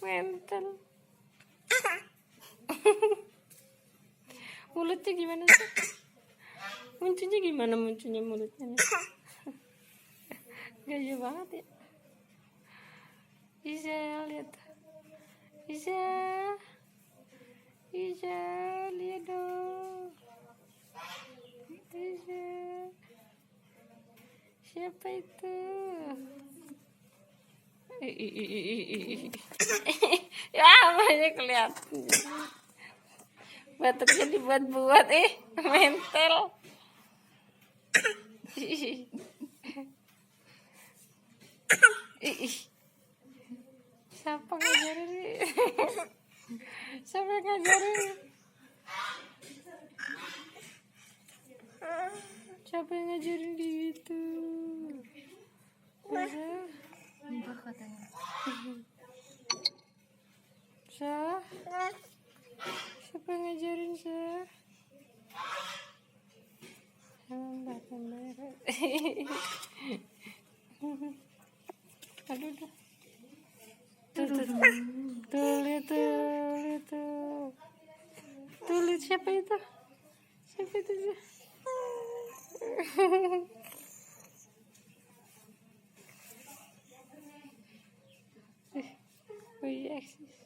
Mental. Mulutnya gimana sih? Munculnya gimana munculnya mulutnya? Gaya banget ya. Iza, lihat. Iza, lihat dong. Iza, siapa itu? Ya, banyak kelihatan. Batuknya dibuat-buat, mental. Siapa ngajarin? Siapa ngajarin? Siapa yang ngajarin gitu? Mbah katanya. Siapa yang ngajarin, Sah? Mbak kamera. Aduh. Tuh, lihat tuh. Tuh, lihat siapa itu? Siapa itu? Oh iya, eksis.